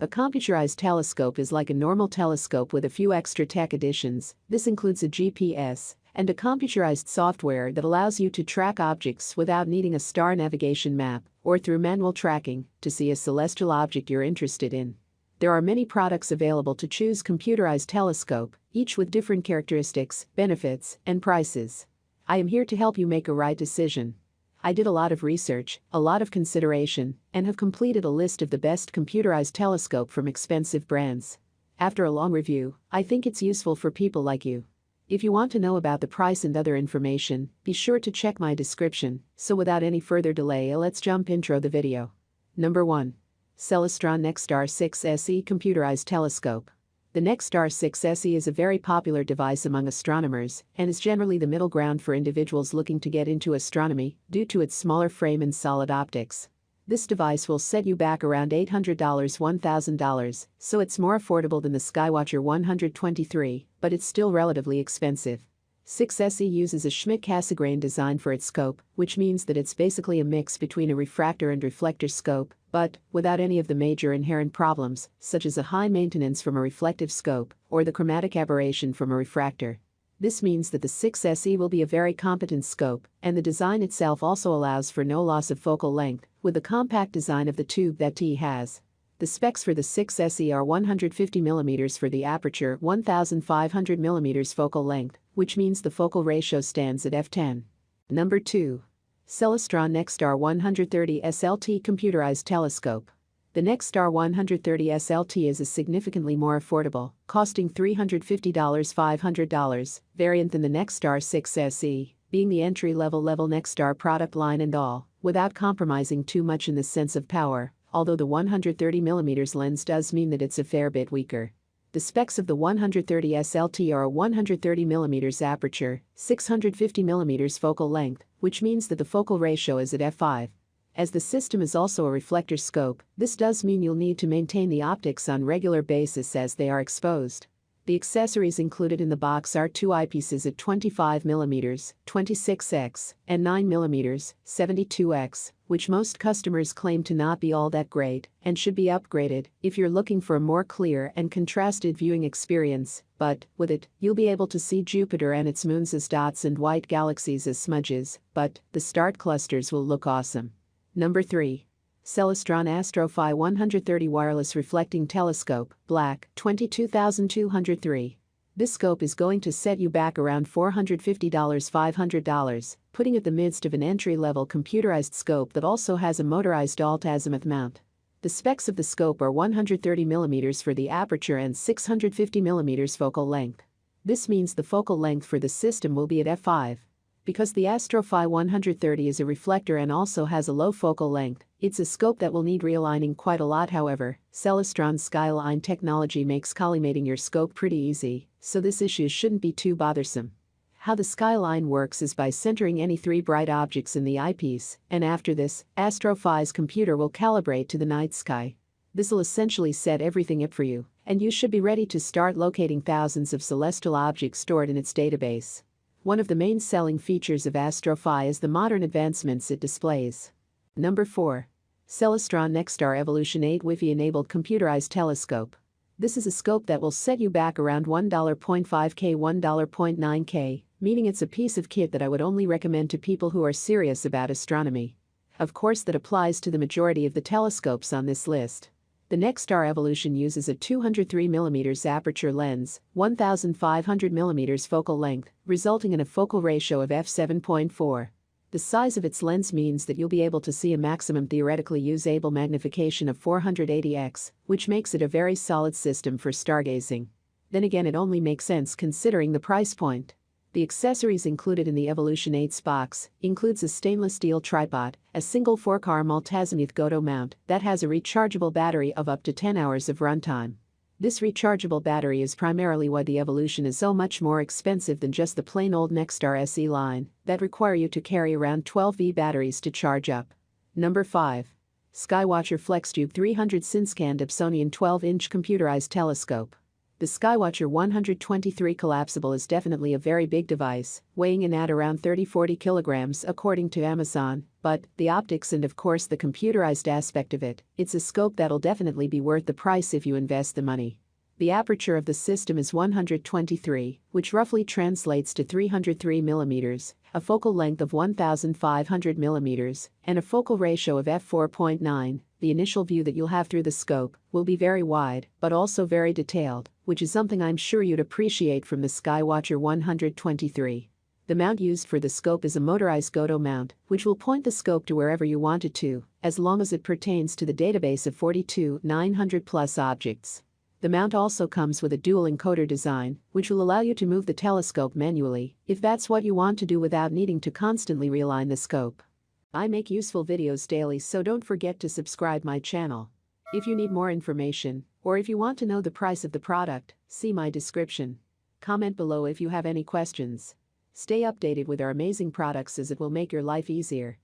A computerized telescope is like a normal telescope with a few extra tech additions. This includes a GPS and a computerized software that allows you to track objects without needing a star navigation map or through manual tracking to see a celestial object you're interested in. There are many products available to choose computerized telescope, each with different characteristics, benefits, and prices. I am here to help you make a right decision. I did a lot of research, a lot of consideration, and have completed a list of the best computerized telescope from expensive brands. After a long review, I think it's useful for people like you. If you want to know about the price and other information, be sure to check my description. So without any further delay, let's jump intro the video. Number 1. Celestron Nextar 6 SE Computerized Telescope. The Nextar 6 SE is a very popular device among astronomers and is generally the middle ground for individuals looking to get into astronomy due to its smaller frame and solid optics. This device will set you back around $800 $1,000, so it's more affordable than the Skywatcher 123, but it's still relatively expensive. 6SE uses a Schmidt-Cassegrain design for its scope, which means that it's basically a mix between a refractor and reflector scope, but without any of the major inherent problems, such as a high maintenance from a reflective scope or the chromatic aberration from a refractor. This means that the 6SE will be a very competent scope, and the design itself also allows for no loss of focal length, with the compact design of the tube that T has. The specs for the 6SE are 150mm for the aperture, 1500mm focal length, which means the focal ratio stands at f10. Number 2. Celestron Nextar 130 SLT Computerized Telescope. The Nextar 130 SLT is a significantly more affordable, costing $350 $500, variant than the Nextar 6 SE, being the entry-level Nextar product line and all, without compromising too much in the sense of power, although the 130mm lens does mean that it's a fair bit weaker. The specs of the 130 SLT are a 130mm aperture, 650mm focal length, which means that the focal ratio is at f5. As the system is also a reflector scope, this does mean you'll need to maintain the optics on regular basis as they are exposed. The accessories included in the box are two eyepieces at 25mm, 26x, and 9mm, 72x, which most customers claim to not be all that great and should be upgraded if you're looking for a more clear and contrasted viewing experience, but with it, you'll be able to see Jupiter and its moons as dots and white galaxies as smudges, but the star clusters will look awesome. Number 3. Celestron Astrophy 130 Wireless Reflecting Telescope, Black, 22,203. This scope is going to set you back around $450 $500, putting it the midst of an entry-level computerized scope that also has a motorized alt-azimuth mount. The specs of the scope are 130mm for the aperture and 650mm focal length. This means the focal length for the system will be at f5. Because the Astrophy 130 is a reflector and also has a low focal length, it's a scope that will need realigning quite a lot. However, Celestron's Skyline technology makes collimating your scope pretty easy, so this issue shouldn't be too bothersome. How the Skyline works is by centering any three bright objects in the eyepiece, and after this, Astrophy's computer will calibrate to the night sky. This will essentially set everything up for you, and you should be ready to start locating thousands of celestial objects stored in its database. One of the main selling features of Astrophy is the modern advancements it displays. Number 4. Celestron Nextar Evolution 8 Wi-Fi-enabled computerized telescope. This is a scope that will set you back around $1.5K $1.9K, meaning it's a piece of kit that I would only recommend to people who are serious about astronomy. Of course, that applies to the majority of the telescopes on this list. The Nextar Evolution uses a 203mm aperture lens, 1500mm focal length, resulting in a focal ratio of f7.4. The size of its lens means that you'll be able to see a maximum theoretically usable magnification of 480x, which makes it a very solid system for stargazing. Then again, it only makes sense considering the price point. The accessories included in the Evolution 8's box includes a stainless steel tripod, a single 4-arm alt-azimuth Goto mount that has a rechargeable battery of up to 10 hours of runtime. This rechargeable battery is primarily why the Evolution is so much more expensive than just the plain old Nextar SE line that require you to carry around 12V batteries to charge up. Number 5. Skywatcher FlexTube 300 SynScan Dobsonian 12-inch computerized telescope. The Skywatcher 123 collapsible is definitely a very big device, weighing in at around 30-40 kilograms according to Amazon, But the optics and of course the computerized aspect of it, it's a scope that'll definitely be worth the price if you invest the money. The aperture of the system is 123, which roughly translates to 303 millimeters, a focal length of 1,500 millimeters, and a focal ratio of f4.9. The initial view that you'll have through the scope will be very wide, but also very detailed, which is something I'm sure you'd appreciate from the Skywatcher 123. The mount used for the scope is a motorized Goto mount, which will point the scope to wherever you want it to, as long as it pertains to the database of 42,900 plus objects. The mount also comes with a dual encoder design, which will allow you to move the telescope manually, if that's what you want to do without needing to constantly realign the scope. I make useful videos daily, so don't forget to subscribe my channel. If you need more information, or if you want to know the price of the product, see my description. Comment below if you have any questions. Stay updated with our amazing products as it will make your life easier.